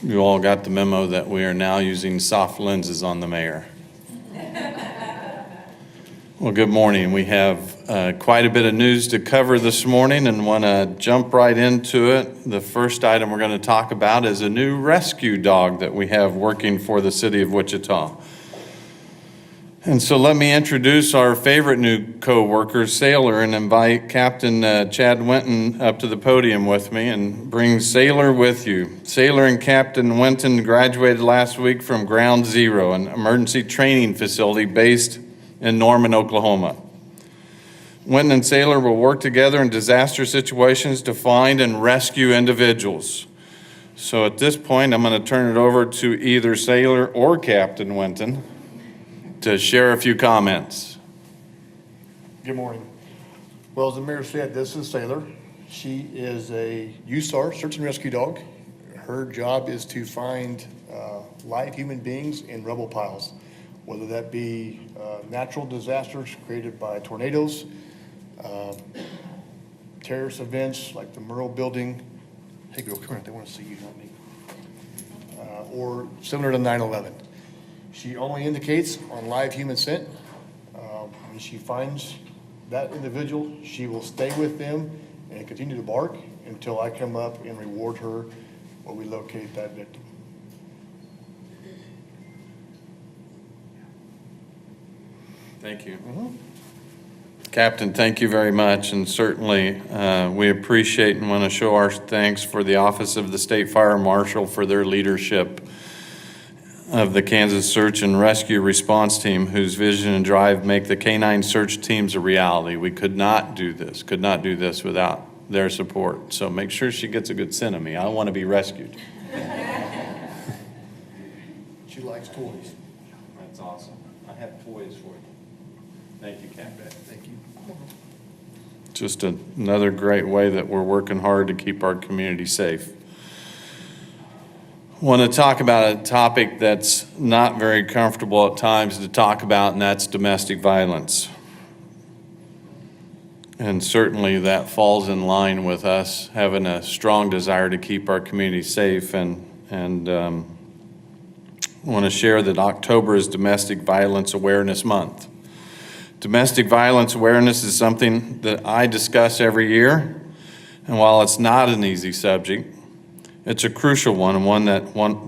you all got the memo that we are now using soft lenses on the mayor. Well, good morning. We have quite a bit of news to cover this morning and want to jump right into it. The first item we're going to talk about is a new rescue dog that we have working for the city of Wichita. And so let me introduce our favorite new co-worker, Sailor, and invite Captain Chad Winton up to the podium with me and bring Sailor with you. Sailor and Captain Winton graduated last week from Ground Zero, an emergency training facility based in Norman, Oklahoma. Winton and Sailor will work together in disaster situations to find and rescue individuals. So at this point, I'm going to turn it over to either Sailor or Captain Winton to share a few comments. Good morning. Well, as the mayor said, this is Sailor. She is a USAR, search and rescue dog. Her job is to find live human beings in rubble piles, whether that be natural disasters created by tornadoes, terrorist events like the Murrah building. Hey, girl, come here. They want to see you, not me. Or similar to 9/11. She only indicates on live human scent. When she finds that individual, she will stay with them and continue to bark until I come up and reward her when we locate that victim. Thank you. Captain, thank you very much, and certainly we appreciate and want to show our thanks for the Office of the State Fire Marshal for their leadership of the Kansas Search and Rescue Response Team, whose vision and drive make the canine search teams a reality. We could not do this without their support. So make sure she gets a good scent of me. I want to be rescued. She likes toys. That's awesome. I have toys for you. Thank you, Captain. Thank you. Just another great way that we're working hard to keep our community safe. Want to talk about a topic that's not very comfortable at times to talk about, and that's domestic violence. And certainly that falls in line with us having a strong desire to keep our community safe, and want to share that October is Domestic Violence Awareness Month. Domestic violence awareness is something that I discuss every year, and while it's not an easy subject, it's a crucial one, and one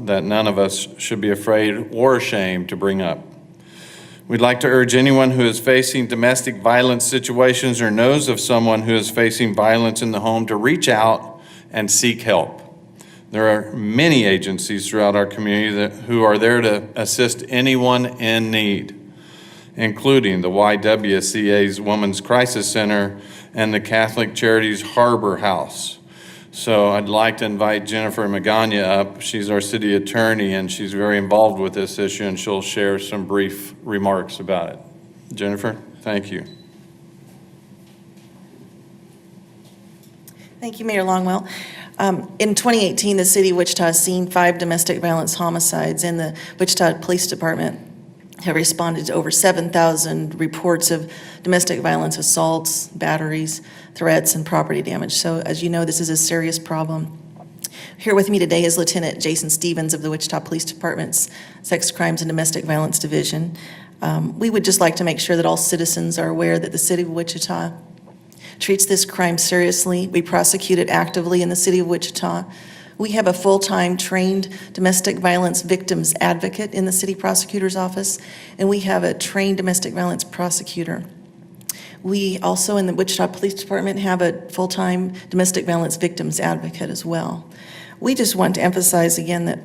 that none of us should be afraid or ashamed to bring up. We'd like to urge anyone who is facing domestic violence situations or knows of someone who is facing violence in the home to reach out and seek help. There are many agencies throughout our community who are there to assist anyone in need, including the YWCA's Women's Crisis Center and the Catholic Charities Harbor House. So I'd like to invite Jennifer Magana up. She's our city attorney, and she's very involved with this issue, and she'll share some brief remarks about it. Jennifer, thank you. Thank you, Mayor Longwell. In 2018, the city of Wichita has seen 5 domestic violence homicides, and the Wichita Police Department have responded to over 7,000 reports of domestic violence assaults, batteries, threats, and property damage. So as you know, this is a serious problem. Here with me today is Lieutenant Jason Stevens of the Wichita Police Department's Sex Crimes and Domestic Violence Division. We would just like to make sure that all citizens are aware that the city of Wichita treats this crime seriously. We prosecute it actively in the city of Wichita. We have a full-time trained domestic violence victims advocate in the city prosecutor's office, and we have a trained domestic violence prosecutor. We also in the Wichita Police Department have a full-time domestic violence victims advocate as well. We just want to emphasize again that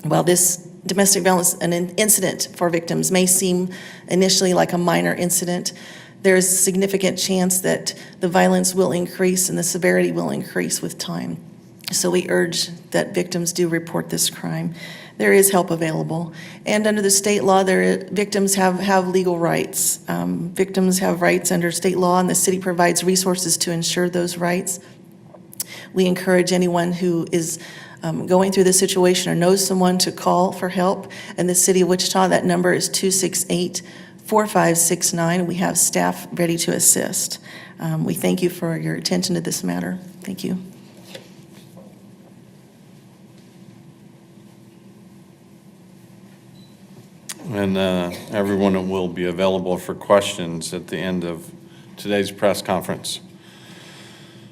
while this domestic violence an incident for victims may seem initially like a minor incident, there's a significant chance that the violence will increase and the severity will increase with time. So we urge that victims do report this crime. There is help available. And under the state law, victims have legal rights. Victims have rights under state law, and the city provides resources to ensure those rights. We encourage anyone who is going through this situation or knows someone to call for help. In the city of Wichita, that number is 268-4569. We have staff ready to assist. We thank you for your attention to this matter. Thank you. And everyone will be available for questions at the end of today's press conference.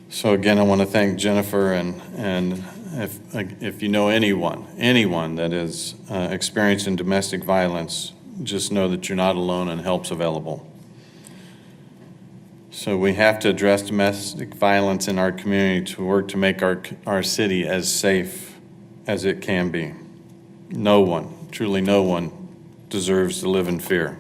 So again, I want to thank Jennifer, and if you know anyone that is experiencing domestic violence, just know that you're not alone and help's available. So we have to address domestic violence in our community to work to make our city as safe as it can be. No one, truly no one, deserves to live in fear.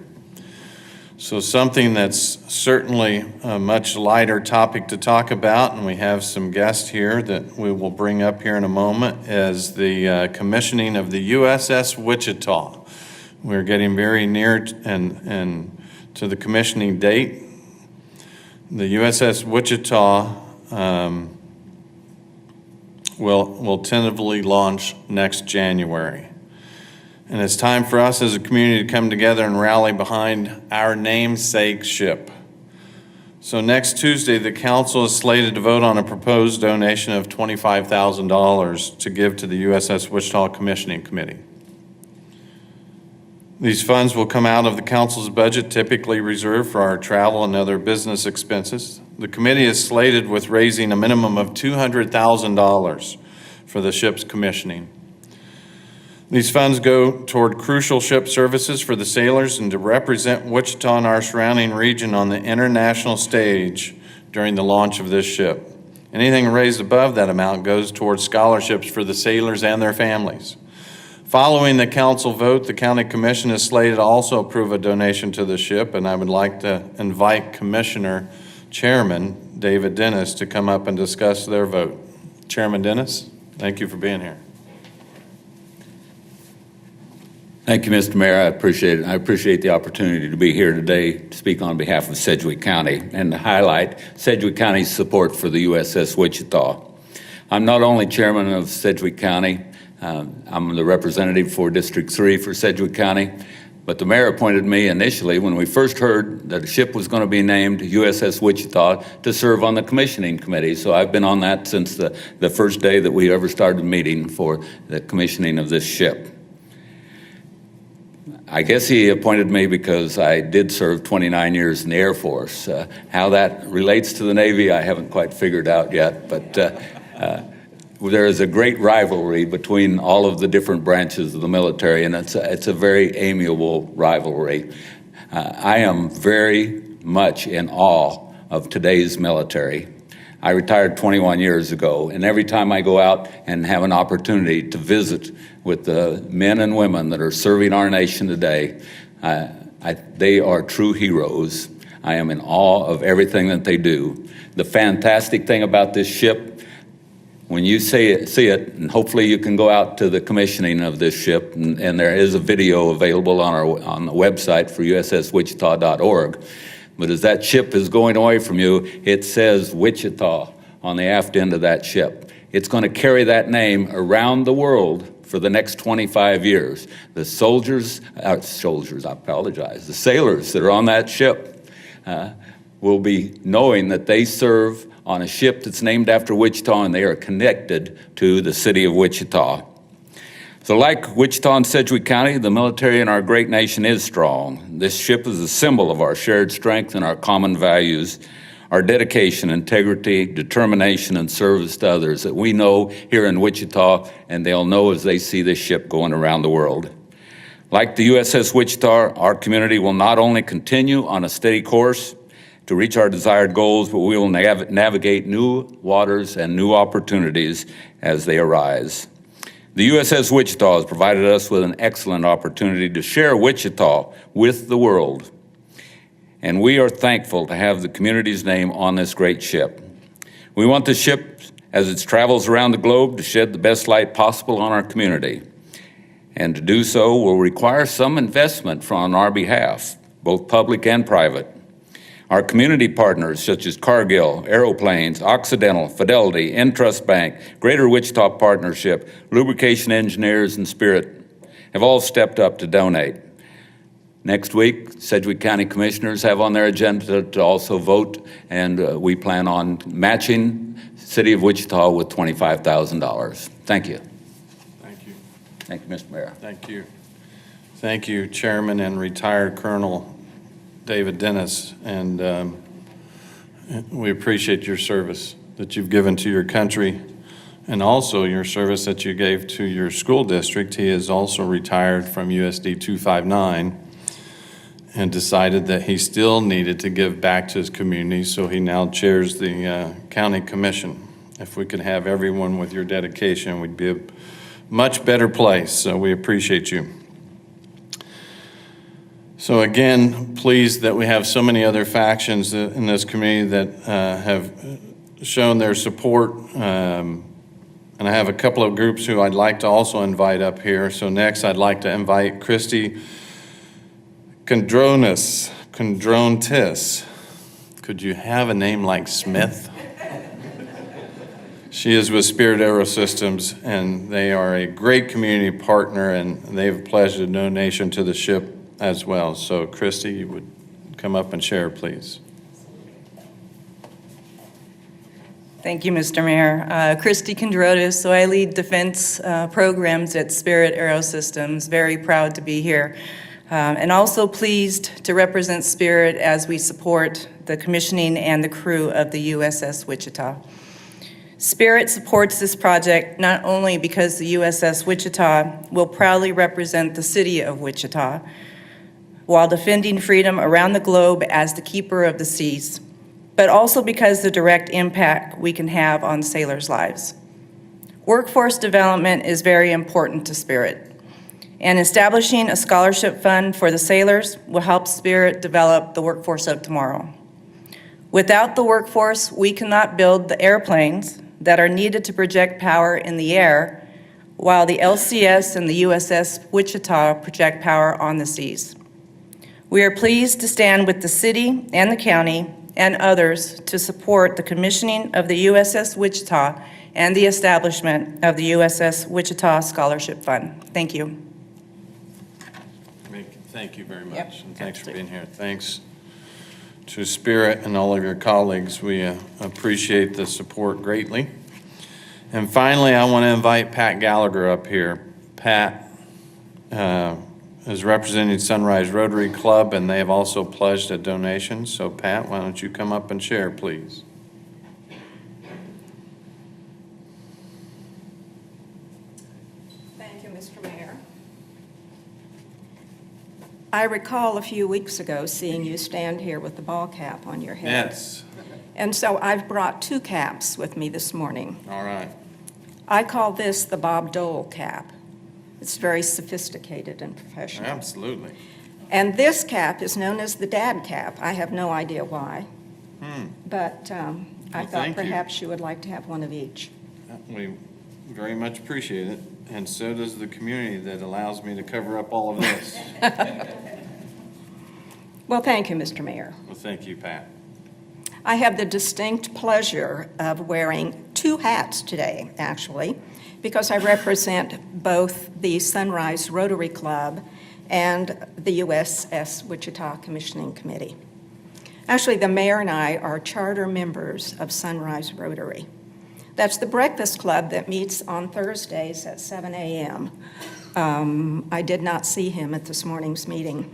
So something that's certainly a much lighter topic to talk about, and we have some guests here that we will bring up here in a moment, is the commissioning of the USS Wichita. We're getting very near and to the commissioning date. The USS Wichita will tentatively launch next January. And it's time for us as a community to come together and rally behind our namesake ship. So next Tuesday, the council is slated to vote on a proposed donation of $25,000 to give to the USS Wichita Commissioning Committee. These funds will come out of the council's budget, typically reserved for our travel and other business expenses. The committee is slated with raising a minimum of $200,000 for the ship's commissioning. These funds go toward crucial ship services for the sailors and to represent Wichita and our surrounding region on the international stage during the launch of this ship. Anything raised above that amount goes towards scholarships for the sailors and their families. Following the council vote, the county commission is slated to also approve a donation to the ship, and I would like to invite Commissioner Chairman David Dennis to come up and discuss their vote. Chairman Dennis, thank you for being here. Thank you, Mr. Mayor. I appreciate it. I appreciate the opportunity to be here today to speak on behalf of Sedgwick County and to highlight Sedgwick County's support for the USS Wichita. I'm not only chairman of Sedgwick County, I'm the representative for District 3 for Sedgwick County, but the mayor appointed me initially when we first heard that a ship was going to be named USS Wichita to serve on the commissioning committee. So I've been on that since the first day that we ever started meeting for the commissioning of this ship. I guess he appointed me because I did serve 29 years in the Air Force. How that relates to the Navy, I haven't quite figured out yet, but there is a great rivalry between all of the different branches of the military, and it's a very amiable rivalry. I am very much in awe of today's military. I retired 21 years ago, and every time I go out and have an opportunity to visit with the men and women that are serving our nation today, they are true heroes. I am in awe of everything that they do. The fantastic thing about this ship, when you see it, and hopefully you can go out to the commissioning of this ship, and there is a video available on the website for usswichita.org. But as that ship is going away from you, it says Wichita on the aft end of that ship. It's going to carry that name around the world for the next 25 years. The sailors that are on that ship will be knowing that they serve on a ship that's named after Wichita, and they are connected to the city of Wichita. So like Wichita and Sedgwick County, the military in our great nation is strong. This ship is a symbol of our shared strength and our common values, our dedication, integrity, determination, and service to others that we know here in Wichita, and they'll know as they see this ship going around the world. Like the USS Wichita, our community will not only continue on a steady course to reach our desired goals, but we will navigate new waters and new opportunities as they arise. The USS Wichita has provided us with an excellent opportunity to share Wichita with the world, and we are thankful to have the community's name on this great ship. We want the ship, as it travels around the globe, to shed the best light possible on our community, and to do so will require some investment on our behalf, both public and private. Our community partners such as Cargill, Aeroplanes, Occidental, Fidelity, Entrust Bank, Greater Wichita Partnership, Lubrication Engineers, and Spirit have all stepped up to donate. Next week, Sedgwick County Commissioners have on their agenda to also vote, and we plan on matching City of Wichita with $25,000. Thank you. Thank you. Thank you, Mr. Mayor. Thank you. Thank you, Chairman and retired Colonel David Dennis, and we appreciate your service that you've given to your country and also your service that you gave to your school district. He is also retired from USD 259 and decided that he still needed to give back to his community, so he now chairs the county commission. If we could have everyone with your dedication, we'd be a much better place, so we appreciate you. So again, pleased that we have so many other factions in this community that have shown their support. And I have a couple of groups who I'd like to also invite up here. So next, I'd like to invite Christy Condrontis. Could you have a name like Smith? She is with Spirit Aerosystems, and they are a great community partner, and they've pledged a donation to the ship as well. So Christy, you would come up and share, please. Thank you, Mr. Mayor. Christy Condrotis, so I lead defense programs at Spirit Aerosystems. Very proud to be here. And also pleased to represent Spirit as we support the commissioning and the crew of the USS Wichita. Spirit supports this project not only because the USS Wichita will proudly represent the city of Wichita while defending freedom around the globe as the keeper of the seas, but also because the direct impact we can have on sailors' lives. Workforce development is very important to Spirit, and establishing a scholarship fund for the sailors will help Spirit develop the workforce of tomorrow. Without the workforce, we cannot build the airplanes that are needed to project power in the air, while the LCS and the USS Wichita project power on the seas. We are pleased to stand with the city and the county and others to support the commissioning of the USS Wichita and the establishment of the USS Wichita Scholarship Fund. Thank you. Thank you very much, Yep, and thanks for absolutely. being here. Thanks to Spirit and all of your colleagues. We appreciate the support greatly. And finally, I want to invite Pat Gallagher up here. Pat is representing Sunrise Rotary Club, and they have also pledged a donation. So Pat, why don't you come up and share, please? Thank you, Mr. Mayor. I recall a few weeks ago seeing you stand here with the ball cap on your head. Yes. And so I've brought two caps with me this morning. All right. I call this the Bob Dole cap. It's very sophisticated and professional. Absolutely. And this cap is known as the dad cap. I have no idea why. But I Well, thought thank you. perhaps you would like to have one of each. We very much appreciate it, and so does the community that allows me to cover up all of this. Well, thank you, Mr. Mayor. Well, thank you, Pat. I have the distinct pleasure of wearing two hats today, actually, because I represent both the Sunrise Rotary Club and the USS Wichita Commissioning Committee. Actually, the mayor and I are charter members of Sunrise Rotary. That's the breakfast club that meets on Thursdays at 7 a.m. I did not see him at this morning's meeting.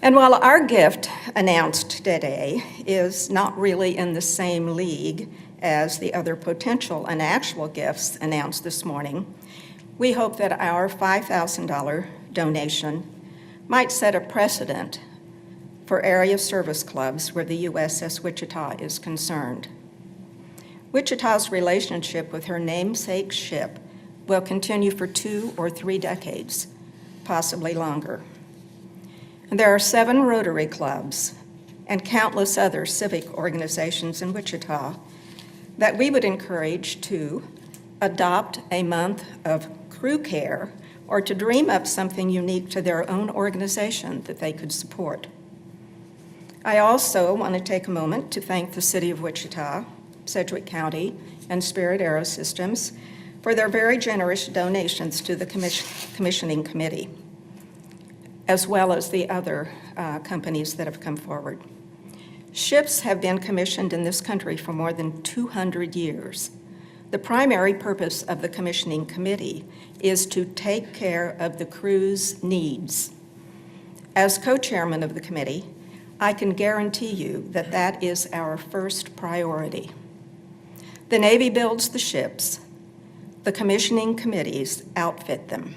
And while our gift announced today is not really in the same league as the other potential and actual gifts announced this morning, we hope that our $5,000 donation might set a precedent for area service clubs where the USS Wichita is concerned. Wichita's relationship with her namesake ship will continue for 2 or 3 decades, possibly longer. And there are 7 Rotary clubs and countless other civic organizations in Wichita that we would encourage to adopt a month of crew care or to dream up something unique to their own organization that they could support. I also want to take a moment to thank the City of Wichita, Sedgwick County, and Spirit Aerosystems for their very generous donations to the commissioning committee, as well as the other companies that have come forward. Ships have been commissioned in this country for more than 200 years. The primary purpose of the commissioning committee is to take care of the crew's needs. As co-chairman of the committee, I can guarantee you that that is our first priority. The Navy builds the ships. The commissioning committees outfit them.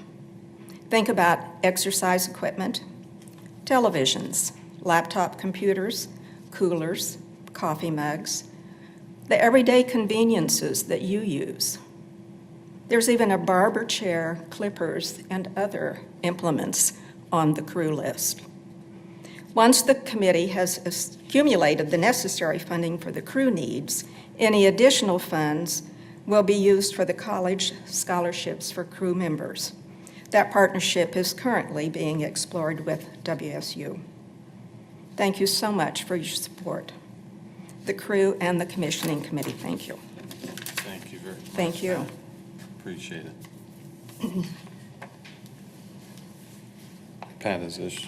Think about exercise equipment, televisions, laptop computers, coolers, coffee mugs, the everyday conveniences that you use. There's even a barber chair, clippers, and other implements on the crew list. Once the committee has accumulated the necessary funding for the crew needs, any additional funds will be used for the college scholarships for crew members. That partnership is currently being explored with WSU. Thank you so much for your support. The crew and the commissioning committee, thank you. Thank you very much. Thank you. Appreciate it. Pat, is this?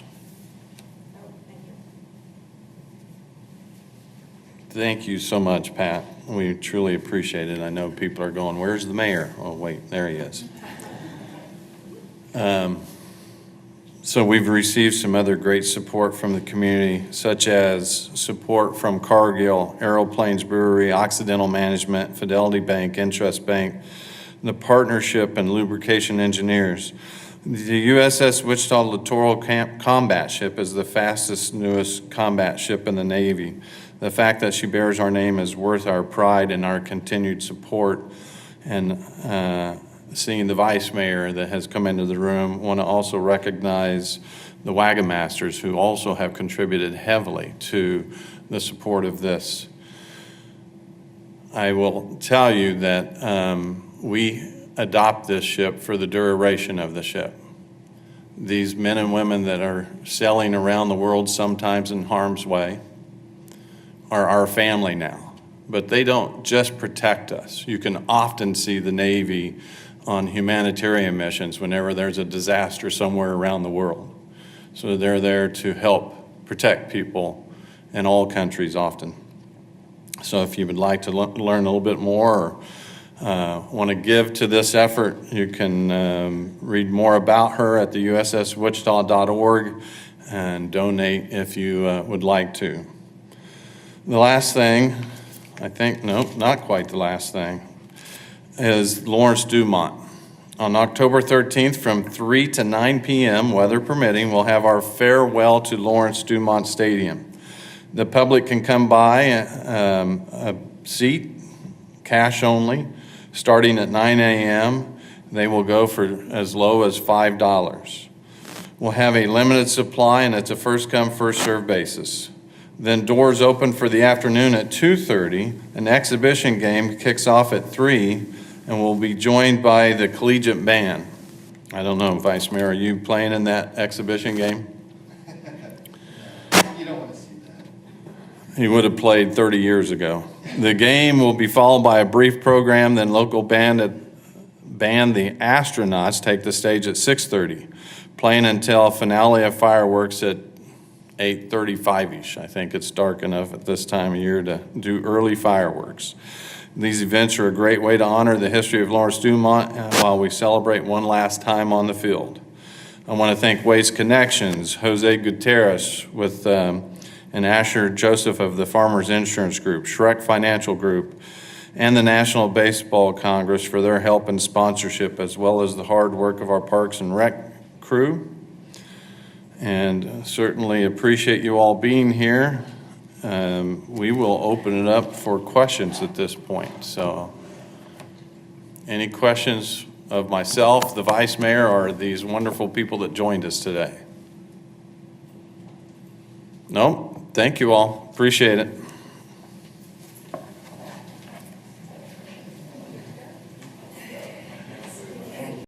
Thank you so much, Pat. We truly appreciate it. I know people are going, where's the mayor? Oh, wait, there he is. So we've received some other great support from the community, such as support from Cargill, Aeroplanes Brewery, Occidental Management, Fidelity Bank, Intrust Bank, the Partnership and Lubrication Engineers. The USS Wichita Littoral Combat Ship is the fastest, newest combat ship in the Navy. The fact that she bears our name is worth our pride and our continued support. And seeing the vice mayor that has come into the room, want to also recognize the wagon masters who also have contributed heavily to the support of this. I will tell you that we adopt this ship for the duration of the ship. These men and women that are sailing around the world, sometimes in harm's way, are our family now. But they don't just protect us. You can often see the Navy on humanitarian missions whenever there's a disaster somewhere around the world. So they're there to help protect people in all countries often. So if you would like to learn a little bit more or want to give to this effort, you can read more about her at the usswichita.org and donate if you would like to. The last thing, I think, nope, not quite the last thing, is Lawrence Dumont. On October 13th from 3 to 9 p.m., weather permitting, we'll have our farewell to Lawrence Dumont Stadium. The public can come by a seat, cash only, starting at 9 a.m. They will go for as low as $5. We'll have a limited supply, and it's a first-come, first-served basis. Then doors open for the afternoon at 2:30. An exhibition game kicks off at 3, and we'll be joined by the collegiate band. I don't know, Vice Mayor, are you playing in that exhibition game? You don't want to see that. He would have played 30 years ago. The game will be followed by a brief program, then local band the Astronauts take the stage at 6:30, playing until finale of fireworks at 8:35-ish. I think it's dark enough at this time of year to do early fireworks. These events are a great way to honor the history of Lawrence Dumont while we celebrate one last time on the field. I want to thank Waste Connections, Jose Gutierrez and Asher Joseph of the Farmers Insurance Group, Shrek Financial Group, and the National Baseball Congress for their help and sponsorship, as well as the hard work of our Parks and Rec crew. And certainly appreciate you all being here. We will open it up for questions at this point. So any questions of myself, the Vice Mayor, or these wonderful people that joined us today? No? Thank you all. Appreciate it.